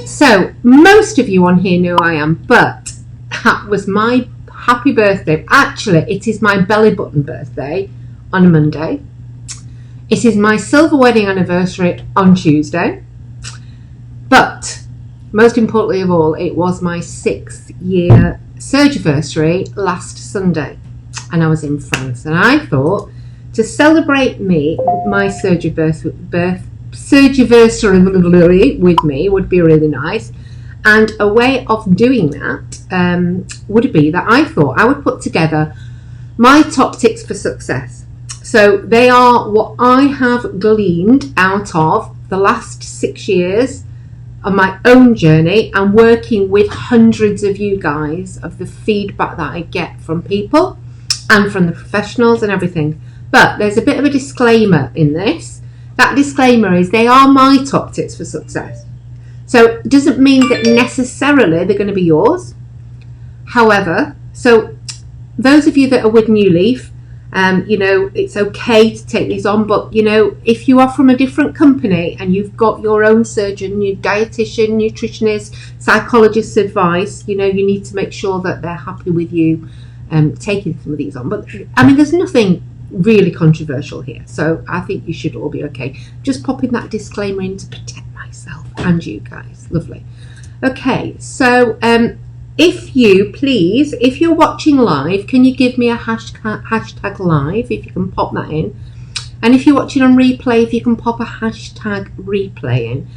So most of you on here know I am, but that was my happy birthday. Actually, it is my belly button birthday on a Monday. It is my silver wedding anniversary on Tuesday. But most importantly of all, it was my 6-year surgiversary last Sunday, and I was in France. And I thought to celebrate my surgiversary with me would be really nice. And a way of doing that would be that I thought I would put together my top tips for success. So they are what I have gleaned out of the last 6 years on my own journey and working with hundreds of you guys, of the feedback that I get from people and from the professionals and everything. But there's a bit of a disclaimer in this. That disclaimer is they are my top tips for success. So it doesn't mean that necessarily they're going to be yours. However, so those of you that are with New Leaf, it's okay to take these on, but if you are from a different company and you've got your own surgeon, your dietitian, nutritionist, psychologist's advice, you need to make sure that they're happy with you taking some of these on. But there's nothing really controversial here, so I think you should all be okay. Just popping that disclaimer in to protect myself and you guys. Lovely. Okay, so if you're watching live, can you give me a hashtag live, if you can pop that in? And if you're watching on replay, if you can pop a hashtag replay in.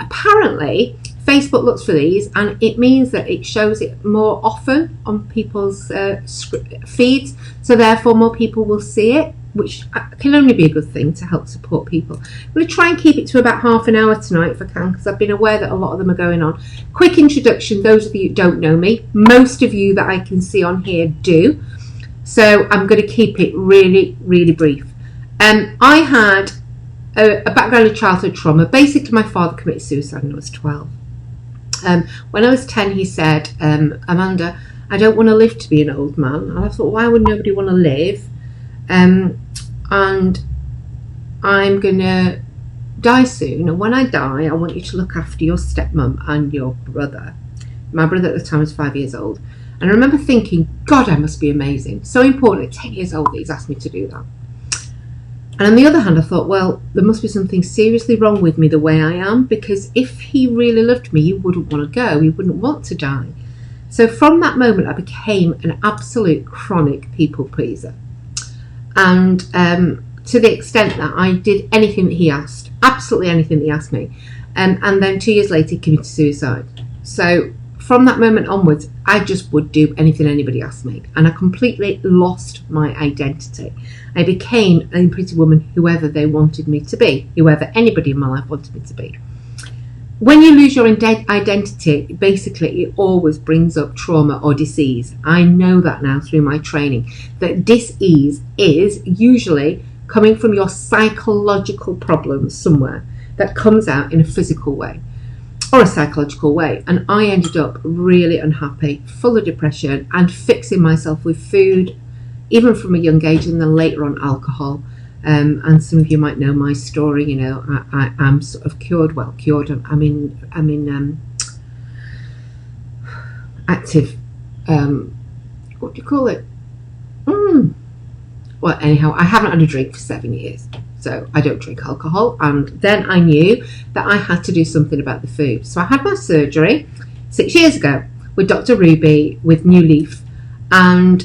Apparently, Facebook looks for these, and it means that it shows it more often on people's feeds, so therefore more people will see it, which can only be a good thing to help support people. I'm going to try and keep it to about half an hour tonight if I can, because I've been aware that a lot of them are going on. Quick introduction, those of you who don't know me, most of you that I can see on here do, so I'm going to keep it really, really brief. I had a background of childhood trauma. Basically, my father committed suicide when I was 12. When I was 10, he said, Amanda, I don't want to live to be an old man. And I thought, why would nobody want to live? And I'm going to die soon. And when I die, I want you to look after your stepmom and your brother. My brother at the time was 5 years old. And I remember thinking, God, I must be amazing. So important at 10 years old that he's asked me to do that. And on the other hand, I thought, well, there must be something seriously wrong with me the way I am, because if he really loved me, he wouldn't want to go. He wouldn't want to die. So from that moment, I became an absolute chronic people pleaser. And to the extent that I did anything that he asked, absolutely anything that he asked me. And then 2 years later, he committed suicide. So from that moment onwards, I just would do anything anybody asked me. And I completely lost my identity. I became a pretty woman, whoever they wanted me to be, whoever anybody in my life wanted me to be. When you lose your identity, basically it always brings up trauma or disease. I know that now through my training, that disease is usually coming from your psychological problems somewhere that comes out in a physical way or a psychological way. And I ended up really unhappy, full of depression, and fixing myself with food, even from a young age, and then later on alcohol. And some of you might know my story. I'm sort of cured. I'm in active. What do you call it? Well, anyhow, I haven't had a drink for 7 years, so I don't drink alcohol. And then I knew that I had to do something about the food. So I had my surgery 6 years ago with Dr. Ruby with New Leaf. And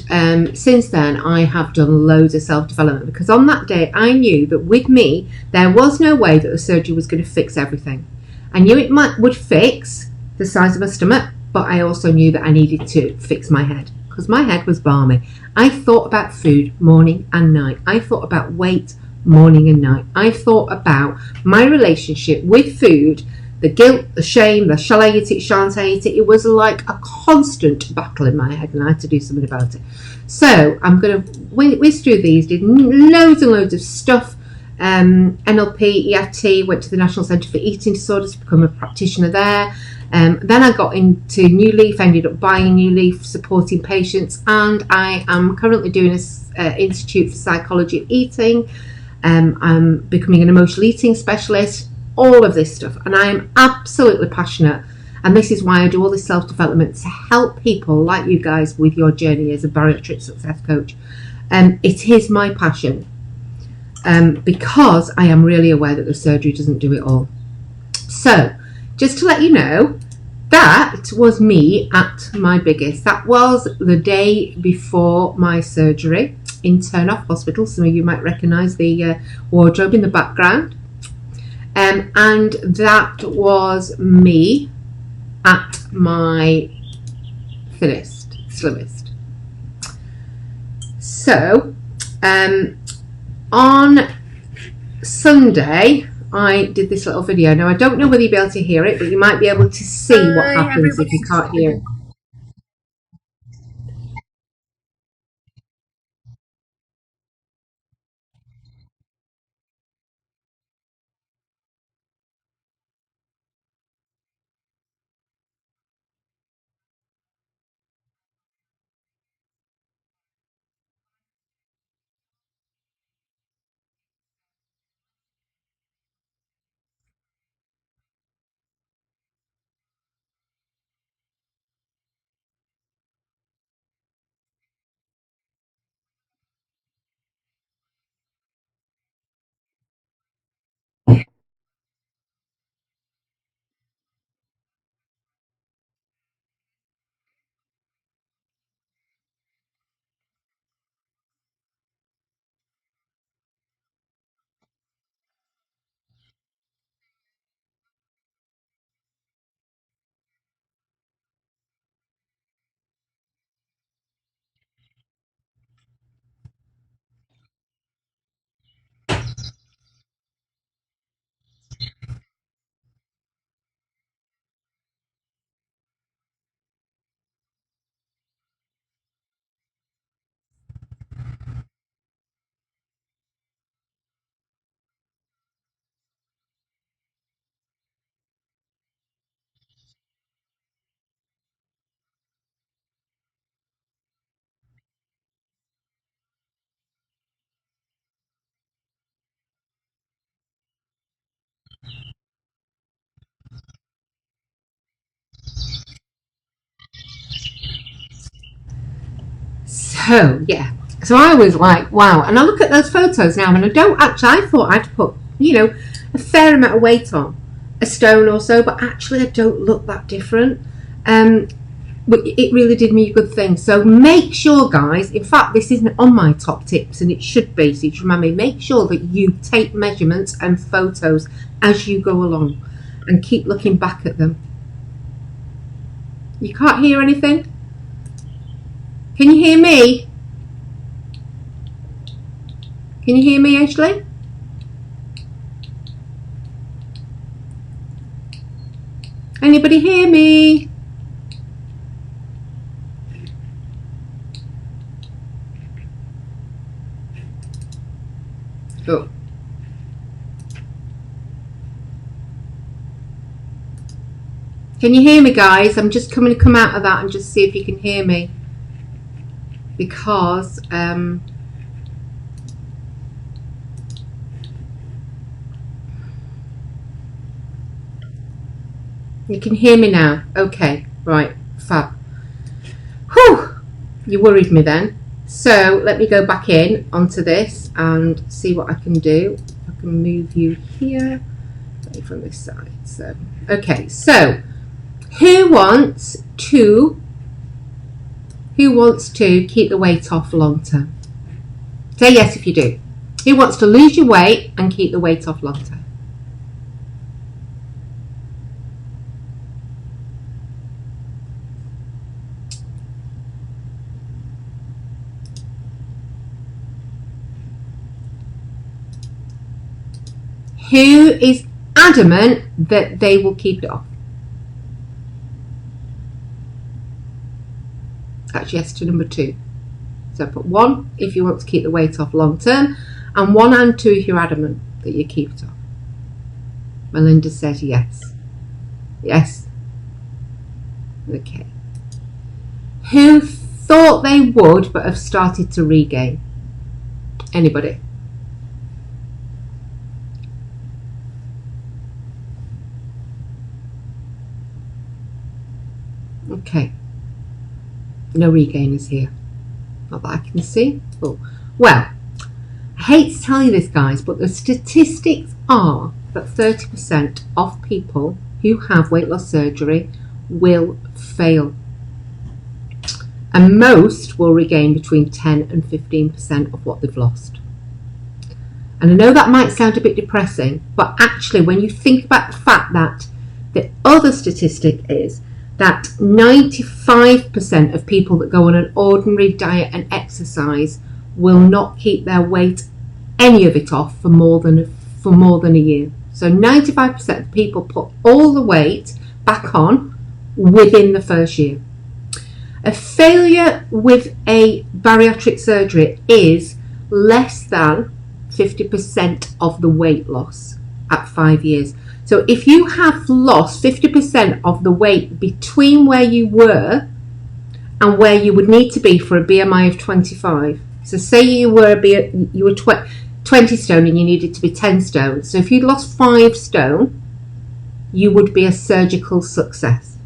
since then, I have done loads of self-development, because on that day, I knew that with me, there was no way that the surgery was going to fix everything. I knew it would fix the size of my stomach, but I also knew that I needed to fix my head, because my head was balmy. I thought about food morning and night. I thought about weight morning and night. I thought about my relationship with food, the guilt, the shame, the shall I eat it, shan't I eat it. It was like a constant battle in my head, and I had to do something about it. So I'm going to whiz through these, did loads and loads of stuff. NLP, EFT, went to the National Centre for Eating Disorders to become a practitioner there. Then I got into New Leaf, ended up buying New Leaf, supporting patients, and I am currently doing an Institute for Psychology of Eating. I'm becoming an emotional eating specialist, all of this stuff. And I am absolutely passionate And this is why I do all this self-development, to help people like you guys with your journey as a bariatric success coach. It is my passion, because I am really aware that the surgery doesn't do it all. So, just to let you know, that was me at my biggest. That was the day before my surgery in Turnoff Hospital. Some of you might recognise the wardrobe in the background. And that was me at my thinnest, slimmest. So, on Sunday, I did this little video. Now, I don't know whether you'll be able to hear it, but you might be able to see what happens if you can't hear it. So, yeah. So I was like, wow. And I look at those photos now, and I thought I'd put, a fair amount of weight on, a stone or so, but actually I don't look that different. But it really did me a good thing. So make sure, guys, in fact, this isn't on my top tips, and it should be, so just remind me, make sure that you take measurements and photos as you go along, and keep looking back at them. You can't hear anything? Can you hear me? Can you hear me, Ashley? Anybody hear me? Oh. Can you hear me, guys? I'm just coming to come out of that and just see if you can hear me. Because you can hear me now. Okay, right, fab. Whew, you worried me then. So let me go back in onto this and see what I can do. I can move you here from this side. So okay, so who wants to keep the weight off long term? Say yes if you do. Who wants to lose your weight and keep the weight off long term? Who is adamant that they will keep it off? That's yes to number 2. So put 1 if you want to keep the weight off long term, and 1 and 2 if you're adamant that you keep it off. Melinda says yes. Yes. Okay. Who thought they would but have started to regain? Anybody? Okay. No regainers here. Not that I can see. Oh. Well, I hate to tell you this, guys, but the statistics are that 30% of people who have weight loss surgery will fail. And most will regain between 10 and 15% of what they've lost. And I know that might sound a bit depressing, but actually when you think about the fact that the other statistic is that 95% of people that go on an ordinary diet and exercise will not keep their weight, any of it off, for more than a year. So 95% of people put all the weight back on within the first year. A failure with a bariatric surgery is less than 50% of the weight loss at 5 years. So if you have lost 50% of the weight between where you were and where you would need to be for a BMI of 25. So say you were 20 stone and you needed to be 10 stone. So if you'd lost 5 stone, you would be a surgical success.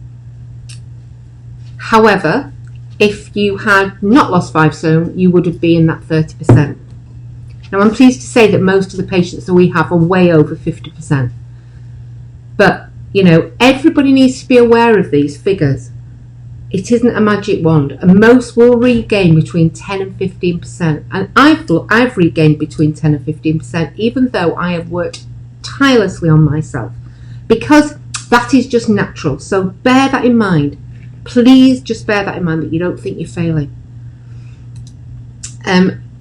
However, if you had not lost 5 stone, you would have been in that 30%. Now, I'm pleased to say that most of the patients that we have are way over 50%. But, you know, everybody needs to be aware of these figures. It isn't a magic wand, and most will regain between 10 and 15%. And I've regained between 10 and 15%, even though I have worked tirelessly on myself, because that is just natural. So bear that in mind. Please just bear that in mind, that you don't think you're failing.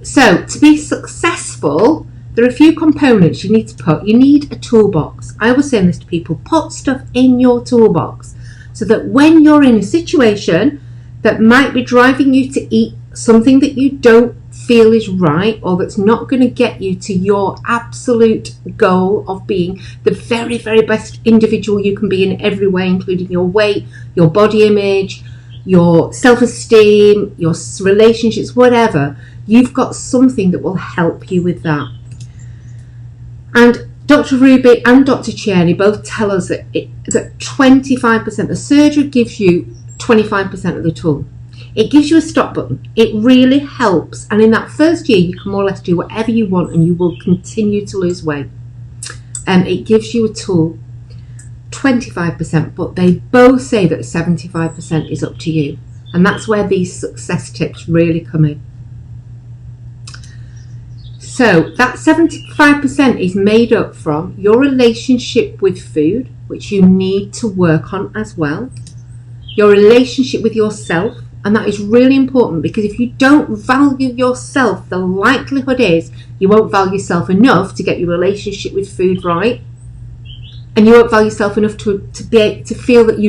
So to be successful, there are a few components you need to put. You need a toolbox. I always say this to people: put stuff in your toolbox so that when you're in a situation that might be driving you to eat something that you don't feel is right, or that's not going to get you to your absolute goal of being the very, very best individual you can be in every way, including your weight, your body image, your self-esteem, your relationships, whatever, you've got something that will help you with that. And Dr. Ruby and Dr. Ciani both tell us that 25%, the surgery gives you 25% of the tool. It gives you a stop button. It really helps. And in that first year, you can more or less do whatever you want and you will continue to lose weight. It gives you a tool, 25%, but they both say that 75% is up to you. And that's where these success tips really come in. So that 75% is made up from your relationship with food, which you need to work on as well. Your relationship with yourself, and that is really important, because if you don't value yourself, the likelihood is you won't value yourself enough to get your relationship with food right, and you won't value yourself enough to feel that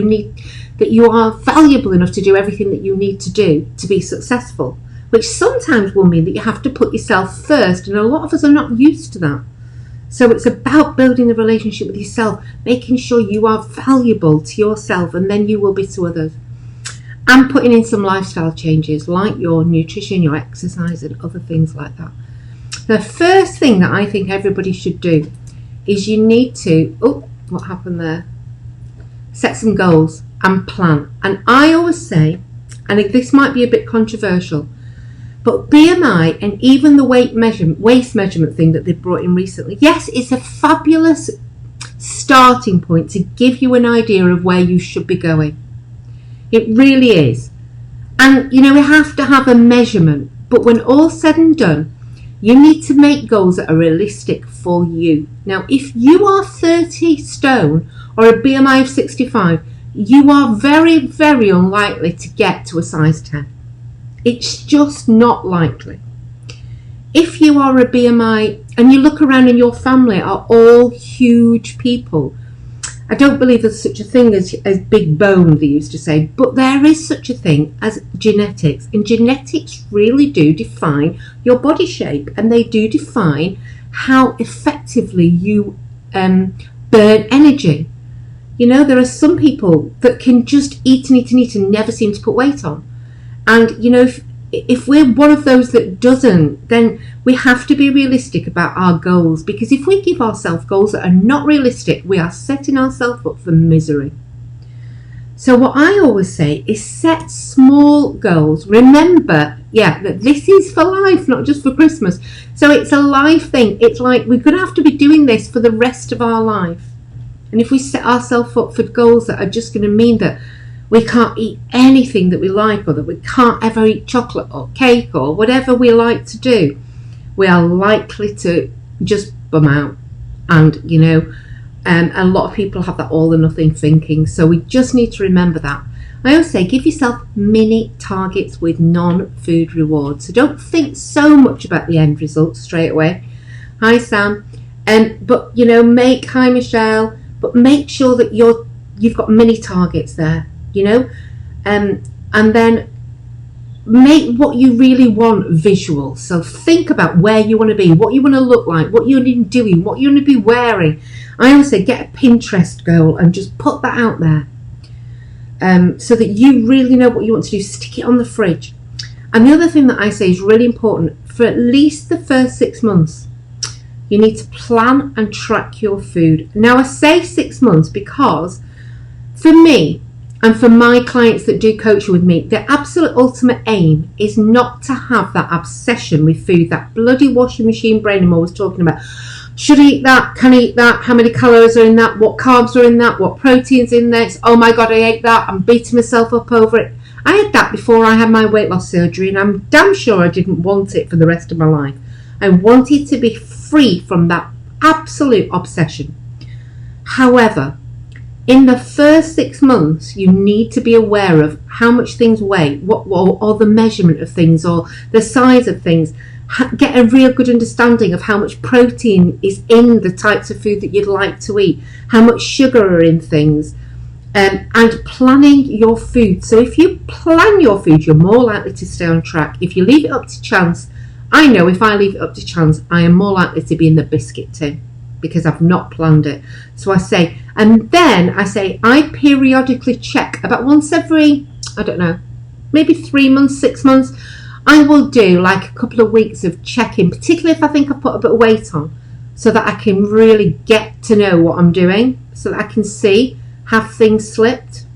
you are valuable enough to do everything that you need to do to be successful, which sometimes will mean that you have to put yourself first, and a lot of us are not used to that. So it's about building a relationship with yourself, making sure you are valuable to yourself, and then you will be to others. And putting in some lifestyle changes like your nutrition, your exercise, and other things like that. The first thing that I think everybody should do is you need to, what happened there? Set some goals and plan. And I always say, and this might be a bit controversial, but BMI and even the waist measurement thing that they've brought in recently, yes, it's a fabulous starting point to give you an idea of where you should be going. It really is. And, you know, we have to have a measurement. But when all's said and done, you need to make goals that are realistic for you. Now, if you are 30 stone or a BMI of 65, you are very, very unlikely to get to a size 10. It's just not likely. If you are a BMI, and you look around and your family are all huge people, I don't believe there's such a thing as big bone, they used to say, but there is such a thing as genetics, and genetics really do define your body shape, and they do define how effectively you burn energy. You know, there are some people that can just eat and eat and eat and never seem to put weight on. And, you know, if we're one of those that doesn't, then we have to be realistic about our goals, because if we give ourselves goals that are not realistic, we are setting ourselves up for misery. So what I always say is set small goals. Remember, that this is for life, not just for Christmas. So it's a life thing. It's like we're going to have to be doing this for the rest of our life. And if we set ourselves up for goals that are just going to mean that we can't eat anything that we like, or that we can't ever eat chocolate or cake or whatever we like to do, we are likely to just bum out. And, a lot of people have that all or nothing thinking. So we just need to remember that. I always say, give yourself mini targets with non-food rewards. So don't think so much about the end result straight away. Hi, Sam. But, hi, Michelle. But make sure that you've got mini targets there, and then make what you really want visual. So think about where you want to be, what you want to look like, what you're doing, what you're going to be wearing. I always say get a Pinterest goal and just put that out there, so that you really know what you want to do. Stick it on the fridge. And the other thing that I say is really important, for at least the first 6 months, you need to plan and track your food. Now, I say 6 months because for me and for my clients that do coaching with me, the absolute ultimate aim is not to have that obsession with food, that bloody washing machine brain I'm always talking about. Should I eat that? Can I eat that? How many calories are in that? What carbs are in that? What protein's in this? Oh my God, I ate that. I'm beating myself up over it. I had that before I had my weight loss surgery, and I'm damn sure I didn't want it for the rest of my life. I wanted to be free from that absolute obsession. However, in the first 6 months, you need to be aware of how much things weigh, or the measurement of things, or the size of things. Get a real good understanding of how much protein is in the types of food that you'd like to eat, how much sugar are in things, and planning your food. So if you plan your food, you're more likely to stay on track. If you leave it up to chance, I know if I leave it up to chance, I am more likely to be in the biscuit tin because I've not planned it. So I say, and then I periodically check about once every, maybe 3 months, 6 months. I will do like a couple of weeks of checking, particularly if I think I've put a bit of weight on, so that I can really get to know what I'm doing, so that I can see, have things slipped.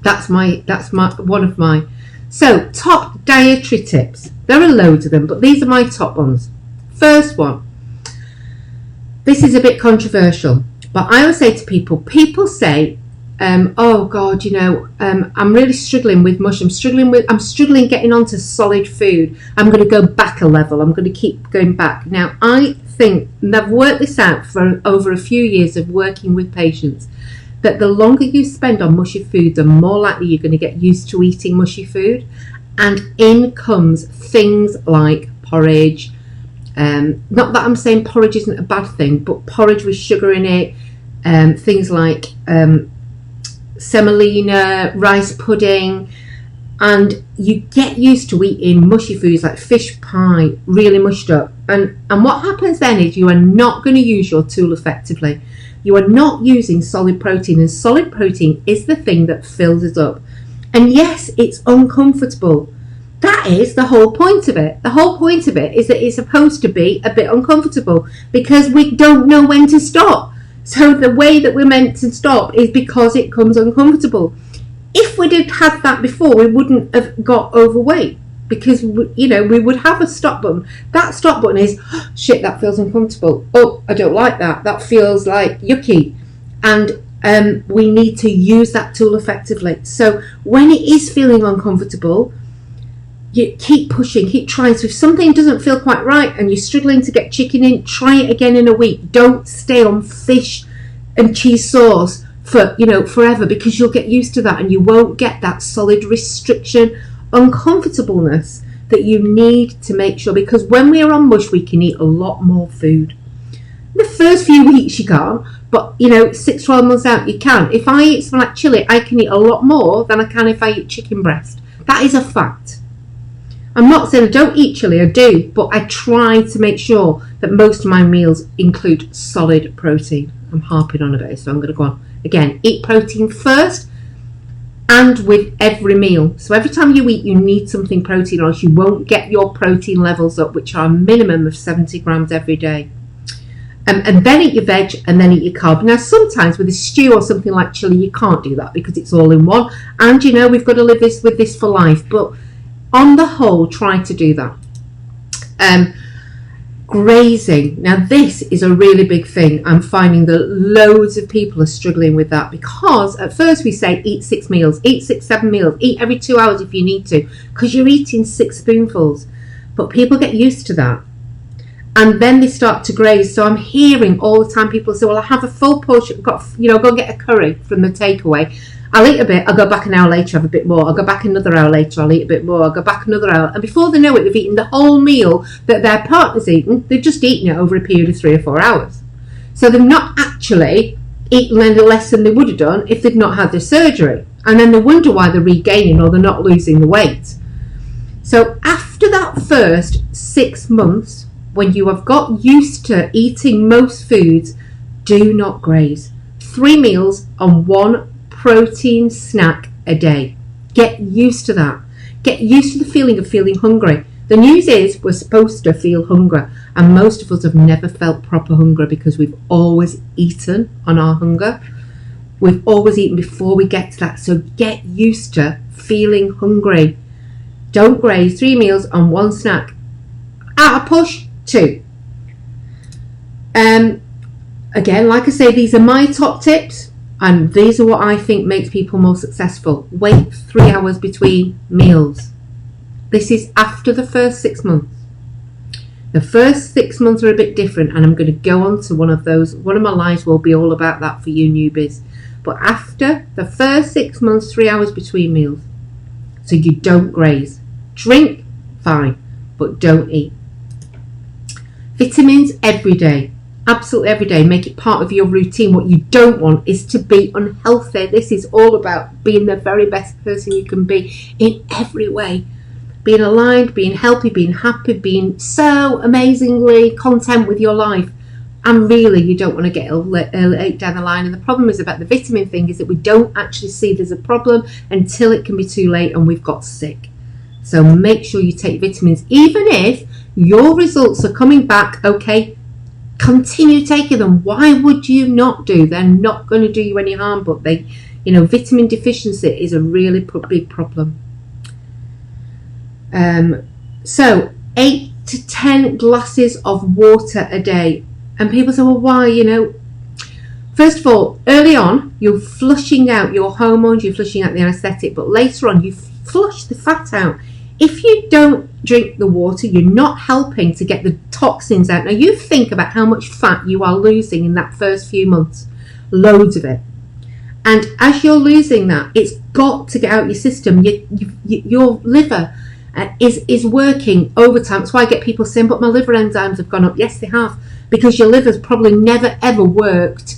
That's one of my. So, top dietary tips. There are loads of them, but these are my top ones. First one. This is a bit controversial, but I always say to people say, oh God, I'm really struggling with mush. I'm struggling getting onto solid food. I'm going to go back a level. I'm going to keep going back. Now, I think, and I've worked this out for over a few years of working with patients, that the longer you spend on mushy food, the more likely you're going to get used to eating mushy food. And in comes things like porridge. Not that I'm saying porridge isn't a bad thing, but porridge with sugar in it. Things like semolina, rice pudding, and you get used to eating mushy foods like fish pie, really mushed up. And what happens then is you are not going to use your tool effectively. You are not using solid protein, and solid protein is the thing that fills us up. And yes, it's uncomfortable. That is the whole point of it. The whole point of it is that it's supposed to be a bit uncomfortable because we don't know when to stop. So the way that we're meant to stop is because it comes uncomfortable. If we did have that before, we wouldn't have got overweight, because we would have a stop button. That stop button is, oh, shit, that feels uncomfortable. Oh, I don't like that. That feels like yucky. And we need to use that tool effectively. So when it is feeling uncomfortable, you keep pushing, keep trying. So if something doesn't feel quite right and you're struggling to get chicken in, try it again in a week. Don't stay on fish and cheese sauce for forever, because you'll get used to that and you won't get that solid restriction, uncomfortableness that you need to make sure. Because when we are on mush, we can eat a lot more food. The first few weeks you can't, but 6-12 months out you can. If I eat something like chili, I can eat a lot more than I can if I eat chicken breast. That is a fact. I'm not saying I don't eat chili, I do, but I try to make sure that most of my meals include solid protein. I'm harping on about it, so I'm going to go on. Again, eat protein first and with every meal. So every time you eat, you need something protein, or else you won't get your protein levels up, which are a minimum of 70 grams every day. And then eat your veg and then eat your carb. Now, sometimes with a stew or something like chili, you can't do that because it's all in one. And, we've got to live with this for life. But on the whole, try to do that. Grazing. Now, this is a really big thing. I'm finding that loads of people are struggling with that because at first we say eat 6 meals, eat 6, 7 meals, eat every 2 hours if you need to, because you're eating 6 spoonfuls. But people get used to that. And then they start to graze. So I'm hearing all the time people say, well, I have a full portion, go and get a curry from the takeaway. I'll eat a bit, I'll go back an hour later, have a bit more. I'll go back another hour later, I'll eat a bit more. I'll go back another hour. And before they know it, they've eaten the whole meal that their partner's eaten. They've just eaten it over a period of 3 or 4 hours. So they've not actually eaten any less than they would have done if they'd not had their surgery. And then they wonder why they're regaining or they're not losing the weight. So after that first 6 months, when you have got used to eating most foods, do not graze. 3 meals and 1 protein snack a day. Get used to that. Get used to the feeling of feeling hungry. The news is we're supposed to feel hunger, and most of us have never felt proper hunger because we've always eaten on our hunger. We've always eaten before we get to that. So get used to feeling hungry. Don't graze. 3 meals and 1 snack. At a push, 2. Again, like I say, these are my top tips. And these are what I think makes people more successful. Wait 3 hours between meals. This is after the first 6 months. The first 6 months are a bit different, and I'm going to go on to one of those. One of my lives will be all about that for you newbies. But after the first 6 months, 3 hours between meals. So you don't graze. Drink, fine, but don't eat. Vitamins every day. Absolutely every day. Make it part of your routine. What you don't want is to be unhealthy. This is all about being the very best person you can be in every way. Being aligned, being healthy, being happy, being so amazingly content with your life. And really, you don't want to get ill down the line. And the problem is about the vitamin thing is that we don't actually see there's a problem until it can be too late and we've got sick. So make sure you take vitamins. Even if your results are coming back, okay, continue taking them. Why would you not do? They're not going to do you any harm, but vitamin deficiency is a really big problem. So 8 to 10 glasses of water a day. And people say, well, why? First of all, early on, you're flushing out your hormones, you're flushing out the anesthetic, but later on, you flush the fat out. If you don't drink the water, you're not helping to get the toxins out. Now, you think about how much fat you are losing in that first few months. Loads of it. And as you're losing that, it's got to get out your system. Your liver is working overtime. That's why I get people saying, but my liver enzymes have gone up. Yes, they have. Because your liver's probably never, ever worked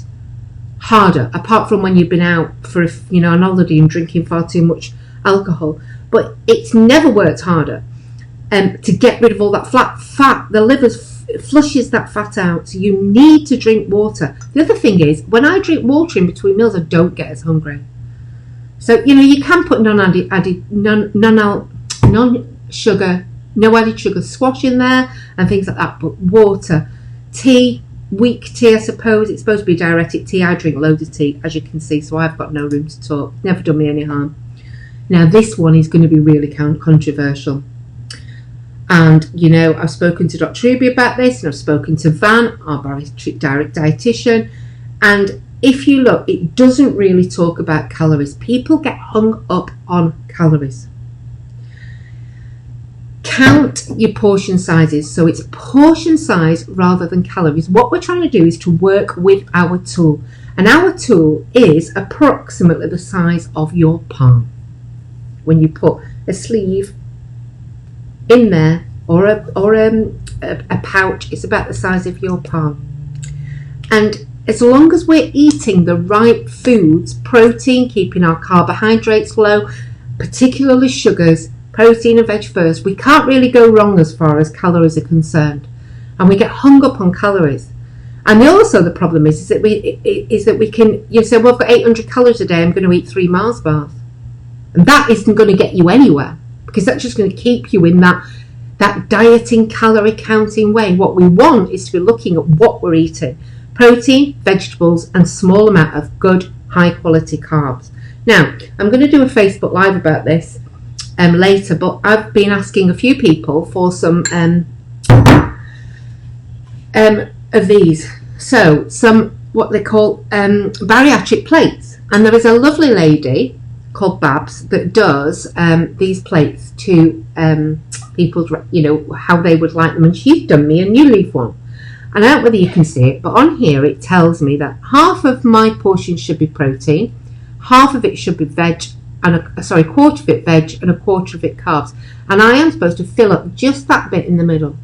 harder, apart from when you've been out for an holiday and drinking far too much alcohol. But it's never worked harder to get rid of all that fat. The liver flushes that fat out. So you need to drink water. The other thing is, when I drink water in between meals, I don't get as hungry. So, you can put no added sugar squash in there and things like that. But water, tea, weak tea, I suppose. It's supposed to be diuretic tea. I drink loads of tea, as you can see, so I've got no room to talk. Never done me any harm. Now, this one is going to be really controversial. And, I've spoken to Dr. Ruby about this, and I've spoken to Van, our bariatric dietitian. And if you look, it doesn't really talk about calories. People get hung up on calories. Count your portion sizes. So it's portion size rather than calories. What we're trying to do is to work with our tool. And our tool is approximately the size of your palm. When you put a sleeve in there or a pouch, it's about the size of your palm. And as long as we're eating the right foods, protein, keeping our carbohydrates low, particularly sugars, protein and veg first, we can't really go wrong as far as calories are concerned. And we get hung up on calories. And also the problem is that we can say, well, I've got 800 calories a day, I'm going to eat 3 Mars bars. And that isn't going to get you anywhere, because that's just going to keep you in that that dieting, calorie counting way. What we want is to be looking at what we're eating. Protein, vegetables, and small amount of good, high quality carbs. Now, I'm going to do a Facebook Live about this later, but I've been asking a few people for some of these. So, some what they call bariatric plates. And there is a lovely lady called Babs that does these plates to people's, how they would like them. And she's done me a New Leaf one. And I don't know whether you can see it, but on here it tells me that half of my portion should be protein, half of it should be veg, and a quarter of it veg and a quarter of it carbs. And I am supposed to fill up just that bit in the middle.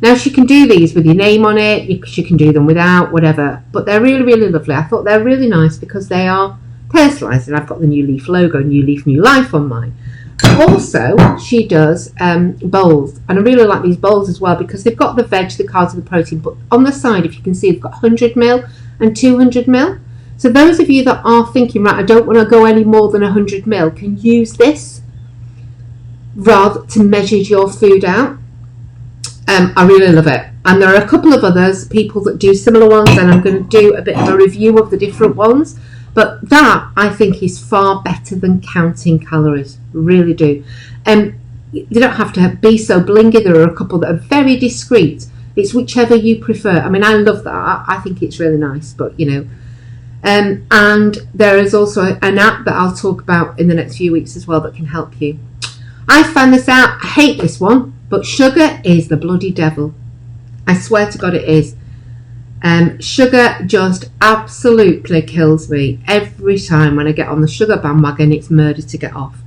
Now, she can do these with your name on it, she can do them without, whatever, but they're really, really lovely. I thought they're really nice because they are personalised, and I've got the New Leaf logo, New Leaf, New Life on mine. Also, she does bowls, and I really like these bowls as well because they've got the veg, the carbs and the protein, but on the side, if you can see, they've got 100ml and 200ml. So those of you that are thinking, right, I don't want to go any more than 100ml, can use this rather to measure your food out. I really love it. And there are a couple of others, people that do similar ones, and I'm going to do a bit of a review of the different ones. But that, I think, is far better than counting calories. Really do. You don't have to be so blingy. There are a couple that are very discreet. It's whichever you prefer. I mean, I love that. I think it's really nice. But, and there is also an app that I'll talk about in the next few weeks as well that can help you. I found this out. I hate this one. But sugar is the bloody devil. I swear to God it is. Sugar just absolutely kills me. Every time when I get on the sugar bandwagon, it's murder to get off.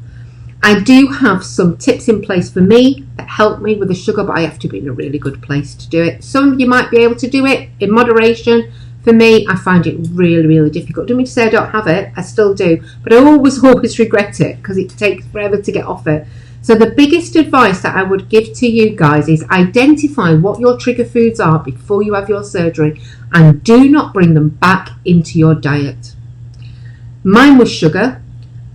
I do have some tips in place for me that help me with the sugar, but I have to be in a really good place to do it. Some of you might be able to do it in moderation. For me, I find it really, really difficult. Don't mean to say I don't have it. I still do. But I always regret it because it takes forever to get off it. So the biggest advice that I would give to you guys is identify what your trigger foods are before you have your surgery and do not bring them back into your diet. Mine was sugar.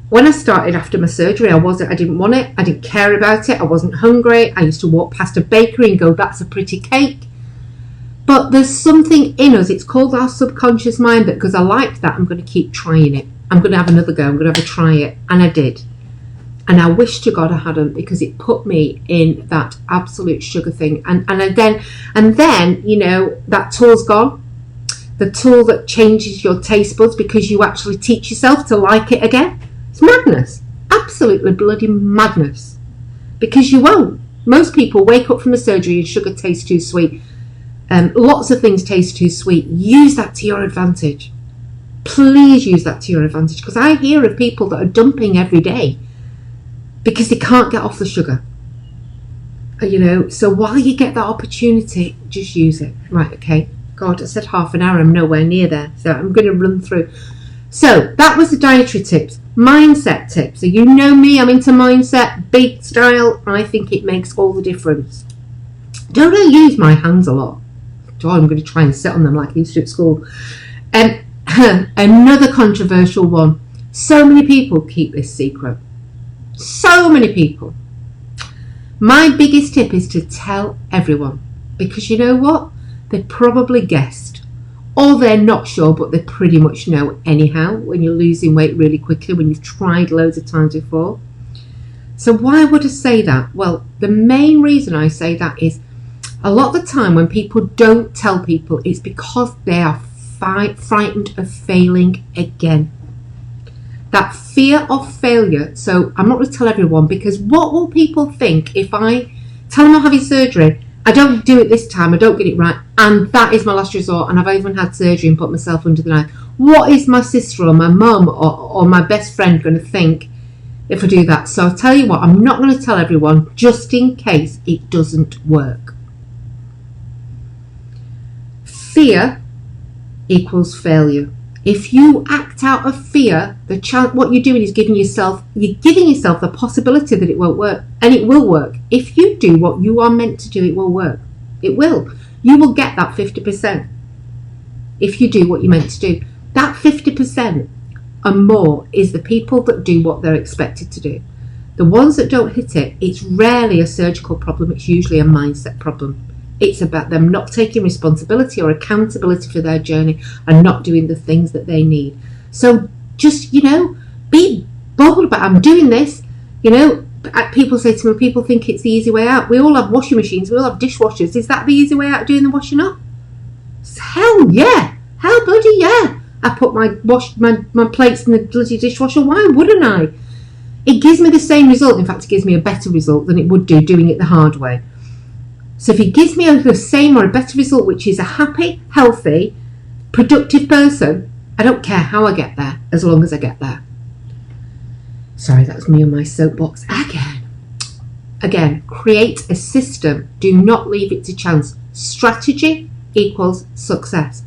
When I started after my surgery, I didn't want it. I didn't care about it. I wasn't hungry. I used to walk past a bakery and go, that's a pretty cake. But there's something in us, it's called our subconscious mind, that because I liked that, I'm going to keep trying it. I'm going to have another go. I'm going to have a try it. And I did. And I wish to God I hadn't, because it put me in that absolute sugar thing. And then, that tool's gone. The tool that changes your taste buds because you actually teach yourself to like it again. It's madness. Absolutely bloody madness. Because you won't. Most people wake up from the surgery and sugar tastes too sweet. Lots of things taste too sweet. Use that to your advantage. Please use that to your advantage. Because I hear of people that are dumping every day because they can't get off the sugar. So while you get that opportunity, just use it. Right, okay. God, I said half an hour. I'm nowhere near there. So I'm going to run through. So that was the dietary tips. Mindset tips. So you know me, I'm into mindset, big style. I think it makes all the difference. Don't I use my hands a lot? I'm going to try and sit on them like I used to at school. Another controversial one. So many people keep this secret. So many people. My biggest tip is to tell everyone, because you know what? They probably guessed, or they're not sure, but they pretty much know anyhow when you're losing weight really quickly, when you've tried loads of times before. So why would I say that? Well, the main reason I say that is a lot of the time when people don't tell people, it's because they are frightened of failing again. That fear of failure. So I'm not going to tell everyone, because what will people think if I tell them I'm having surgery, I don't do it this time, I don't get it right, and that is my last resort, and I've even had surgery and put myself under the knife. What is my sister or my mum or my best friend going to think if I do that? So I'll tell you what, I'm not going to tell everyone, just in case it doesn't work. Fear equals failure. If you act out of fear, what you're doing is giving yourself the possibility that it won't work, and it will work. If you do what you are meant to do, it will work. It will. You will get that 50% if you do what you're meant to do. That 50% and more is the people that do what they're expected to do. The ones that don't hit it, it's rarely a surgical problem, it's usually a mindset problem. It's about them not taking responsibility or accountability for their journey and not doing the things that they need. So just, be bold about, I'm doing this. People say to me, people think it's the easy way out. We all have washing machines, we all have dishwashers. Is that the easy way out of doing the washing up? Hell yeah. Hell bloody yeah. I put my plates in the bloody dishwasher. Why wouldn't I? It gives me the same result. In fact, it gives me a better result than it would do doing it the hard way. So if it gives me the same or a better result, which is a happy, healthy, productive person, I don't care how I get there, as long as I get there. Sorry, that was me on my soapbox again. Create a system. Do not leave it to chance. Strategy equals success.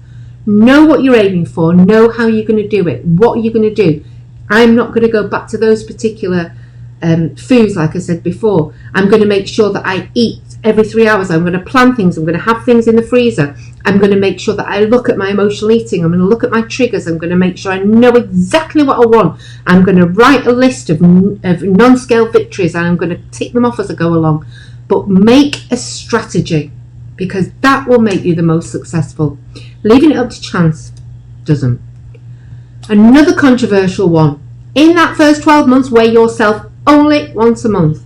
Know what you're aiming for. Know how you're going to do it. What are you going to do? I'm not going to go back to those particular foods, like I said before. I'm going to make sure that I eat every 3 hours. I'm going to plan things. I'm going to have things in the freezer. I'm going to make sure that I look at my emotional eating. I'm going to look at my triggers. I'm going to make sure I know exactly what I want. I'm going to write a list of non-scale victories, and I'm going to tick them off as I go along. But make a strategy, because that will make you the most successful. Leaving it up to chance doesn't. Another controversial one. In that first 12 months, weigh yourself only once a month.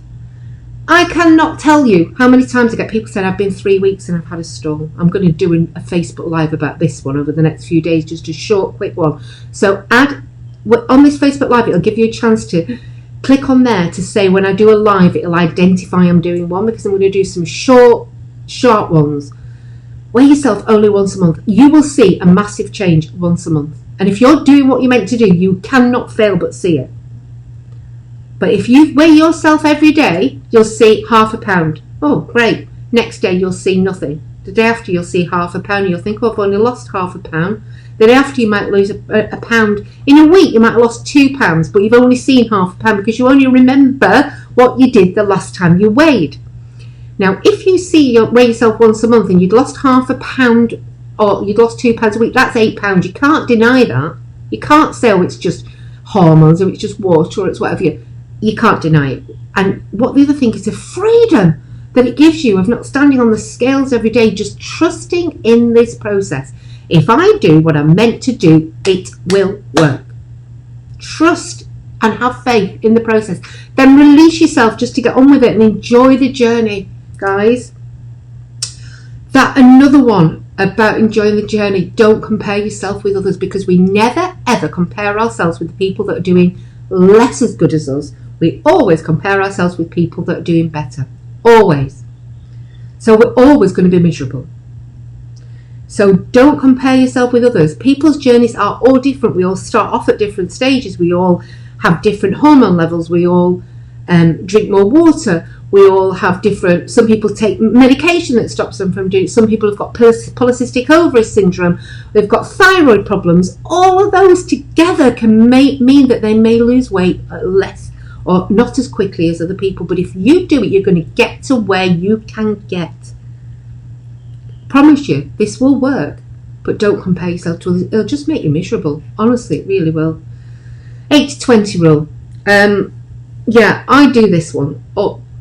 I cannot tell you how many times I get people saying, I've been 3 weeks and I've had a stall. I'm going to do a Facebook Live about this one over the next few days, just a short, quick one. So on this Facebook Live, it'll give you a chance to click on there to say when I do a live, it'll identify I'm doing one, because I'm going to do some short, sharp ones. Weigh yourself only once a month. You will see a massive change once a month. And if you're doing what you're meant to do, you cannot fail but see it. But if you weigh yourself every day, you'll see half a pound. Oh, great. Next day, you'll see nothing. The day after, you'll see half a pound. You'll think, oh, I've only lost half a pound. The day after, you might lose a pound. In a week, you might have lost 2 pounds, but you've only seen half a pound because you only remember what you did the last time you weighed. Now, if you weigh yourself once a month and you'd lost half a pound or you'd lost 2 pounds a week, that's 8 pounds. You can't deny that. You can't say, oh, it's just hormones or it's just water or it's whatever. You can't deny it. And what the other thing is the freedom that it gives you of not standing on the scales every day, just trusting in this process. If I do what I'm meant to do, it will work. Trust and have faith in the process. Then release yourself just to get on with it and enjoy the journey, guys. That another one about enjoying the journey. Don't compare yourself with others, because we never ever compare ourselves with the people that are doing less as good as us. We always compare ourselves with people that are doing better. Always. So we're always going to be miserable. So don't compare yourself with others. People's journeys are all different. We all start off at different stages. We all have different hormone levels. We all drink more water. We all have different, some people take medication that stops them from doing it. Some people have got polycystic ovary syndrome. They've got thyroid problems. All of those together can mean that they may lose weight less or not as quickly as other people. But if you do it, you're going to get to where you can get. Promise you, this will work. But don't compare yourself to others. It'll just make you miserable. Honestly, it really will. 80-20 rule. Yeah, I do this one.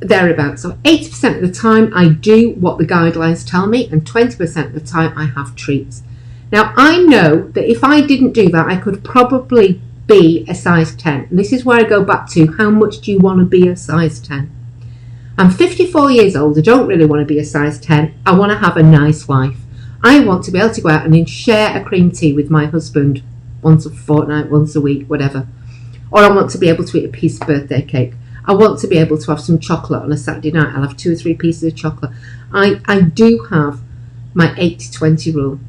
Thereabouts. So 80% of the time I do what the guidelines tell me, and 20% of the time I have treats. Now I know that if I didn't do that, I could probably be a size 10. And this is where I go back to, how much do you want to be a size 10? I'm 54 years old. I don't really want to be a size 10. I want to have a nice life. I want to be able to go out and share a cream tea with my husband once a fortnight, once a week, whatever. Or I want to be able to eat a piece of birthday cake. I want to be able to have some chocolate on a Saturday night. I'll have 2 or 3 pieces of chocolate. I do have my 80-20 rule.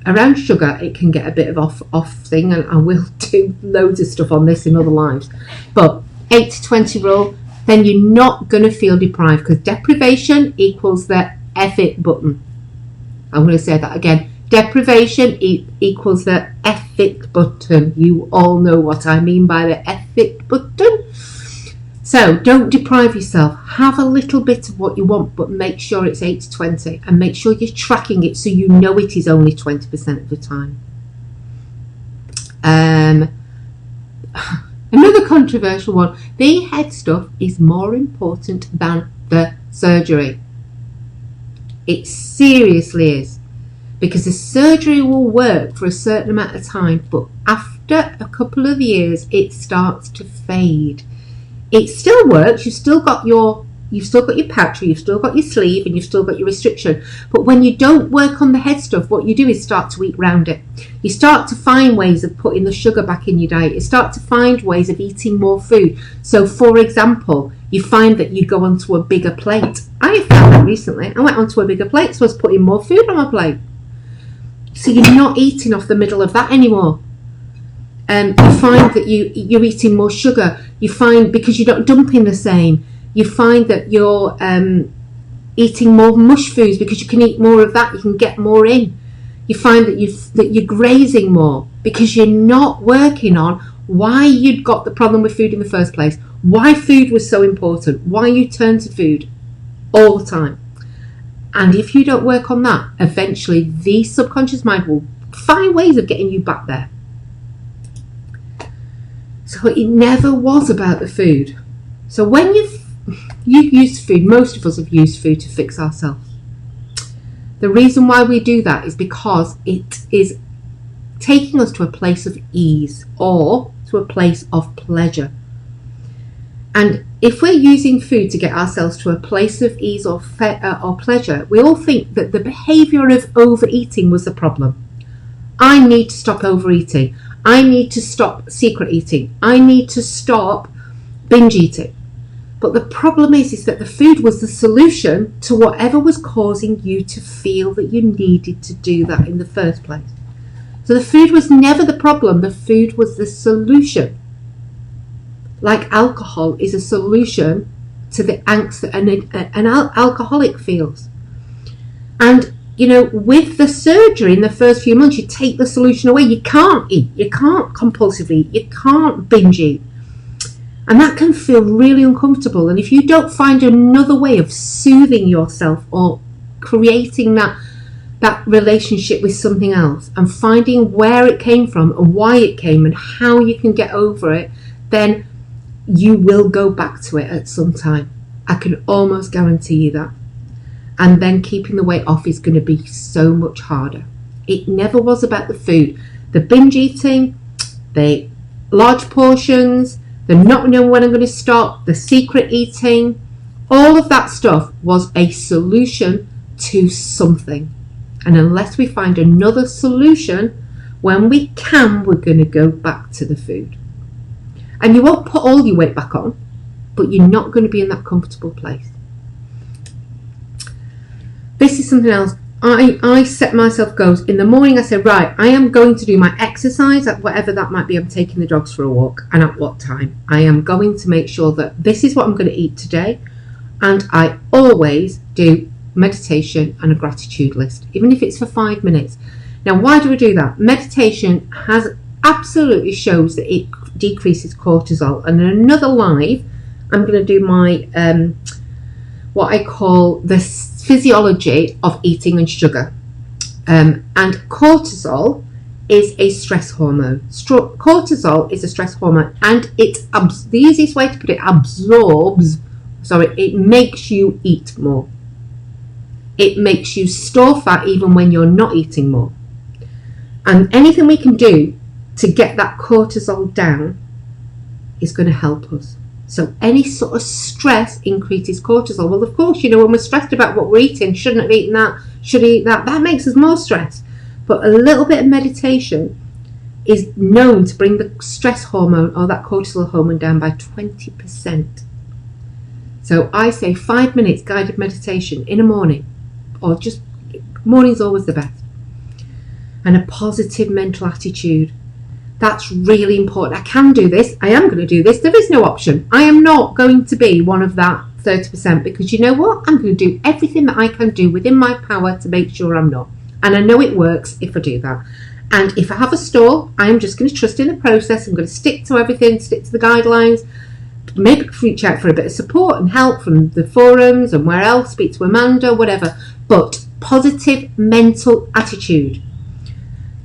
Around sugar, it can get a bit of off thing, and I will do loads of stuff on this in other lives. But 80-20 rule, then you're not going to feel deprived, because deprivation equals the F it button. I'm going to say that again. Deprivation equals the F it button. You all know what I mean by the F it button. So don't deprive yourself. Have a little bit of what you want, but make sure it's 80-20, and make sure you're tracking it so you know it is only 20% of the time. Another controversial one. The head stuff is more important than the surgery. It seriously is. Because the surgery will work for a certain amount of time, but after a couple of years, it starts to fade. It still works. You've still got your pouch, you've still got your sleeve, and you've still got your restriction. But when you don't work on the head stuff, what you do is start to eat round it. You start to find ways of putting the sugar back in your diet. You start to find ways of eating more food. So, for example, you find that you go onto a bigger plate. I found that recently. I went onto a bigger plate, so I was putting more food on my plate. So you're not eating off the middle of that anymore. You find that you're eating more sugar. You find, because you're not dumping the same, you find that you're eating more mush foods because you can eat more of that. You can get more in. You find that you're grazing more because you're not working on why you'd got the problem with food in the first place, why food was so important, why you turn to food all the time. And if you don't work on that, eventually the subconscious mind will find ways of getting you back there. So it never was about the food. So when you use food, most of us have used food to fix ourselves. The reason why we do that is because it is taking us to a place of ease or to a place of pleasure. And if we're using food to get ourselves to a place of ease or pleasure, we all think that the behaviour of overeating was the problem. I need to stop overeating. I need to stop secret eating. I need to stop binge eating. But the problem is that the food was the solution to whatever was causing you to feel that you needed to do that in the first place. So the food was never the problem. The food was the solution. Like alcohol is a solution to the angst that an alcoholic feels. And, with the surgery in the first few months, you take the solution away. You can't eat. You can't compulsively eat. You can't binge eat. And that can feel really uncomfortable. And if you don't find another way of soothing yourself or creating that relationship with something else and finding where it came from and why it came and how you can get over it, then you will go back to it at some time. I can almost guarantee you that. And then keeping the weight off is going to be so much harder. It never was about the food. The binge eating, the large portions, the not knowing when I'm going to stop, the secret eating, all of that stuff was a solution to something. And unless we find another solution, when we can, we're going to go back to the food. And you won't put all your weight back on, but you're not going to be in that comfortable place. This is something else. I set myself goals. In the morning I say, right, I am going to do my exercise at whatever that might be. I'm taking the dogs for a walk, and at what time. I am going to make sure that this is what I'm going to eat today. And I always do meditation and a gratitude list, even if it's for 5 minutes. Now, why do we do that? Meditation absolutely shows that it decreases cortisol. And in another live, I'm going to do my what I call the physiology of eating and sugar. And cortisol is a stress hormone. Cortisol is a stress hormone, and the easiest way to put it, it makes you eat more. It makes you store fat even when you're not eating more. And anything we can do to get that cortisol down is going to help us. So any sort of stress increases cortisol. Well, of course, when we're stressed about what we're eating, shouldn't have eaten that, should eat that, that makes us more stressed. But a little bit of meditation is known to bring the stress hormone or that cortisol hormone down by 20%. So I say 5 minutes guided meditation in the morning, or just morning's always the best. And a positive mental attitude. That's really important. I can do this. I am going to do this. There is no option. I am not going to be one of that 30% because you know what? I'm going to do everything that I can do within my power to make sure I'm not. And I know it works if I do that. And if I have a stall, I'm just going to trust in the process. I'm going to stick to everything, stick to the guidelines, maybe reach out for a bit of support and help from the forums and where else, speak to Amanda, whatever. But positive mental attitude.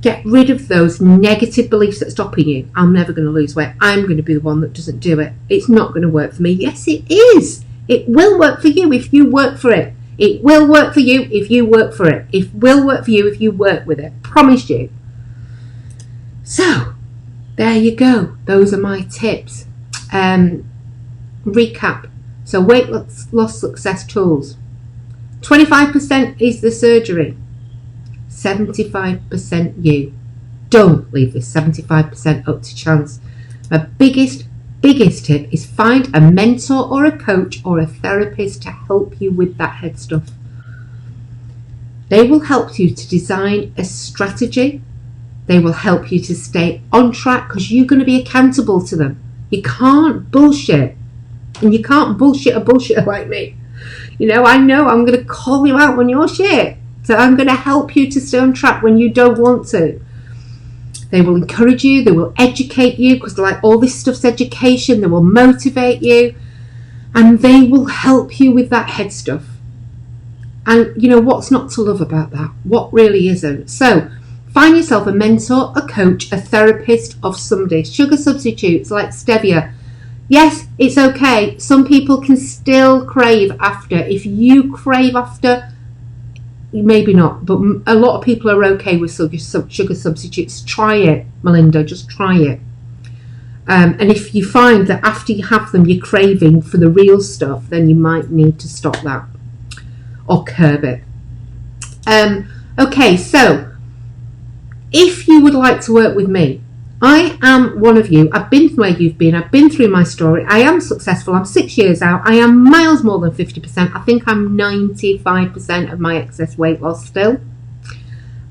Get rid of those negative beliefs that are stopping you. I'm never going to lose weight. I'm going to be the one that doesn't do it. It's not going to work for me. Yes, it is. It will work for you if you work for it. It will work for you if you work for it. It will work for you if you work with it. Promise you. So, there you go. Those are my tips. Recap. So, weight loss success tools. 25% is the surgery. 75% you. Don't leave this 75% up to chance. My biggest tip is find a mentor or a coach or a therapist to help you with that head stuff. They will help you to design a strategy. They will help you to stay on track because you're going to be accountable to them. You can't bullshit. And you can't bullshit a bullshitter like me. I know I'm going to call you out on your shit. So I'm going to help you to stay on track when you don't want to. They will encourage you. They will educate you because like all this stuff's education. They will motivate you. And they will help you with that head stuff. And what's not to love about that? What really isn't? So find yourself a mentor, a coach, a therapist of somebody. Sugar substitutes like stevia. Yes, it's okay. Some people can still crave after. If you crave after, maybe not, but a lot of people are okay with sugar substitutes. Try it, Melinda, just try it. And if you find that after you have them you're craving for the real stuff, then you might need to stop that or curb it. Okay, so if you would like to work with me, I am one of you. I've been where you've been. I've been through my story. I am successful. I'm 6 years out. I am miles more than 50%. I think I'm 95% of my excess weight loss still.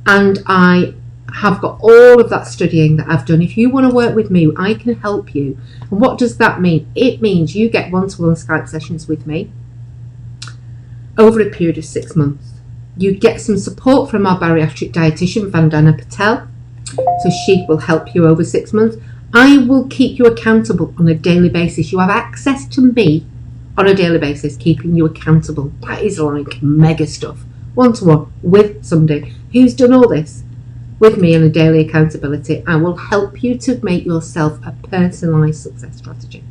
And I have got all of that studying that I've done. If you want to work with me, I can help you. And what does that mean? It means you get one-to-one Skype sessions with me over a period of 6 months. You get some support from our bariatric dietitian, Vandana Patel. So she will help you over 6 months. I will keep you accountable on a daily basis. You have access to me on a daily basis, keeping you accountable. That is like mega stuff. One-to-one with somebody who's done all this with me on a daily accountability. I will help you to make yourself a personalised success strategy.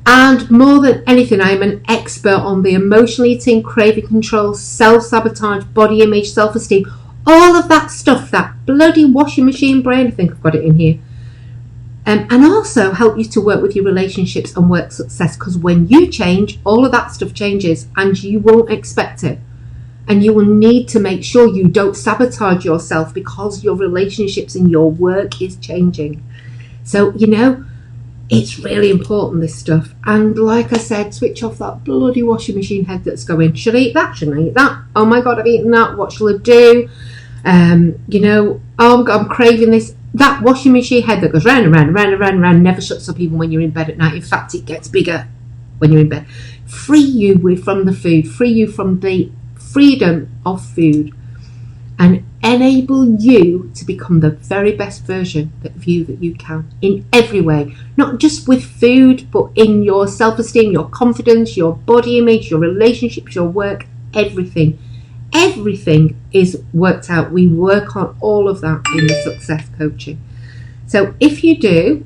And more than anything, I am an expert on the emotional eating, craving control, self-sabotage, body image, self-esteem, all of that stuff, that bloody washing machine brain. I think I've got it in here. And also help you to work with your relationships and work success, because when you change, all of that stuff changes and you won't expect it. And you will need to make sure you don't sabotage yourself because your relationships and your work is changing. So, it's really important, this stuff. And like I said, switch off that bloody washing machine head that's going, should I eat that? Shouldn't I eat that? Oh my God, I've eaten that. What shall I do? Oh, I'm craving this. That washing machine head that goes round and round and round and round and round never shuts up even when you're in bed at night. In fact, it gets bigger when you're in bed. Free you from the food. Free you from the freedom of food. And enable you to become the very best version of you that you can in every way. Not just with food, but in your self-esteem, your confidence, your body image, your relationships, your work, everything. Everything is worked out. We work on all of that in the success coaching. So if you do,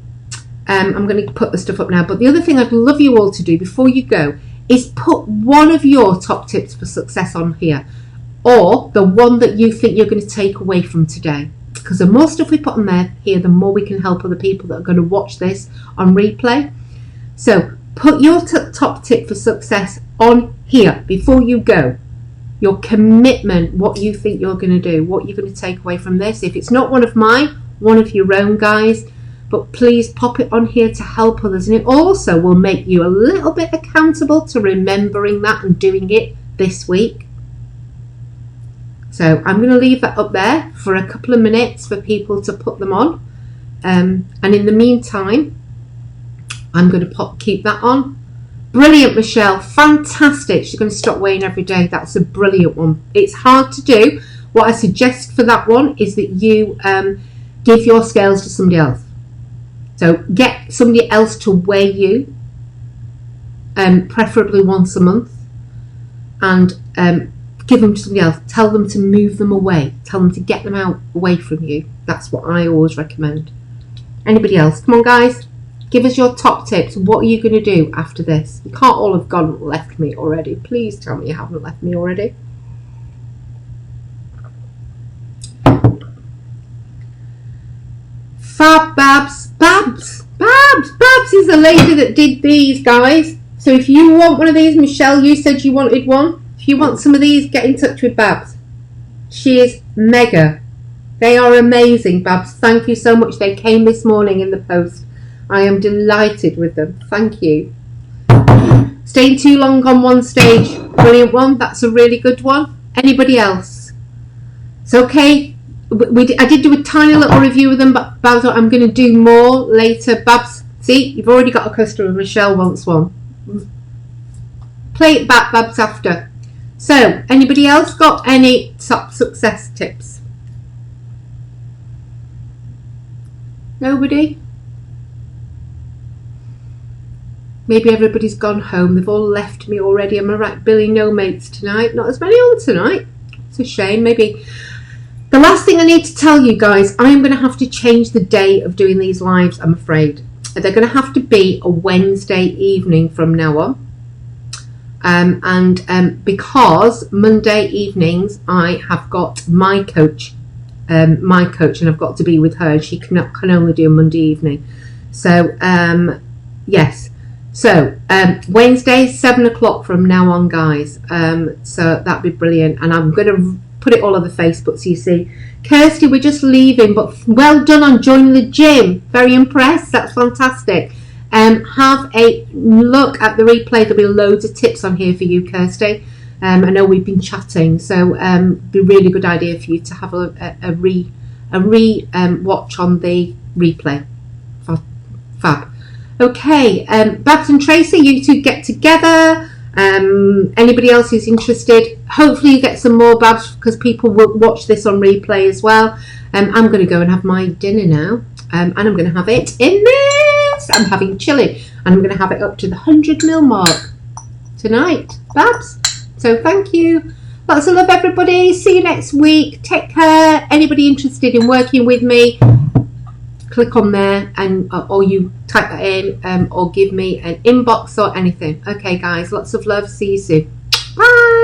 I'm going to put the stuff up now, but the other thing I'd love you all to do before you go is put one of your top tips for success on here, or the one that you think you're going to take away from today. Because the more stuff we put on there here, the more we can help other people that are going to watch this on replay. So put your top tip for success on here before you go. Your commitment, what you think you're going to do, what you're going to take away from this. If it's not one of mine, one of your own, guys. But please pop it on here to help others. And it also will make you a little bit accountable to remembering that and doing it this week. So I'm going to leave that up there for a couple of minutes for people to put them on. And in the meantime, I'm going to keep that on. Brilliant, Michelle. Fantastic. She's going to stop weighing every day. That's a brilliant one. It's hard to do. What I suggest for that one is that you give your scales to somebody else. So get somebody else to weigh you, preferably once a month, and give them to somebody else. Tell them to move them away. Tell them to get them out away from you. That's what I always recommend. Anybody else? Come on, guys. Give us your top tips. What are you going to do after this? You can't all have gone and left me already. Please tell me you haven't left me already. Fab Babs. Babs is the lady that did these, guys. So if you want one of these, Michelle, you said you wanted one. If you want some of these, get in touch with Babs. She is mega. They are amazing, Babs. Thank you so much. They came this morning in the post. I am delighted with them. Thank you. Staying too long on one stage. Brilliant one. That's a really good one. Anybody else? It's okay. I did do a tiny little review of them, but Babs, I'm going to do more later. Babs, see, you've already got a customer. Michelle wants one. Play it back, Babs, after. So, anybody else got any top success tips? Nobody? Maybe everybody's gone home. They've all left me already. Am I right, Billy? No mates tonight. Not as many on tonight. It's a shame. Maybe. The last thing I need to tell you guys, I'm going to have to change the day of doing these lives, I'm afraid. They're going to have to be a Wednesday evening from now on. Because Monday evenings I have got my coach, and I've got to be with her. She can only do a Monday evening. So, yes. So, Wednesday, 7 o'clock from now on, guys. So that'd be brilliant. And I'm going to put it all over Facebook so you see. Kirsty, we're just leaving, but well done on joining the gym. Very impressed. That's fantastic. Have a look at the replay. There'll be loads of tips on here for you, Kirsty. I know we've been chatting, so it'd be a really good idea for you to have a watch on the replay. Fab. Okay, Babs and Tracy, you two get together. Anybody else who's interested, hopefully you get some more, Babs, because people will watch this on replay as well. I'm going to go and have my dinner now, and I'm going to have it in this. I'm having chili, and I'm going to have it up to the 100ml mark tonight, Babs. So thank you. Lots of love, everybody. See you next week. Take care. Anybody interested in working with me, click on there, and or you type that in, or give me an inbox or anything. Okay, guys. Lots of love. See you soon. Bye.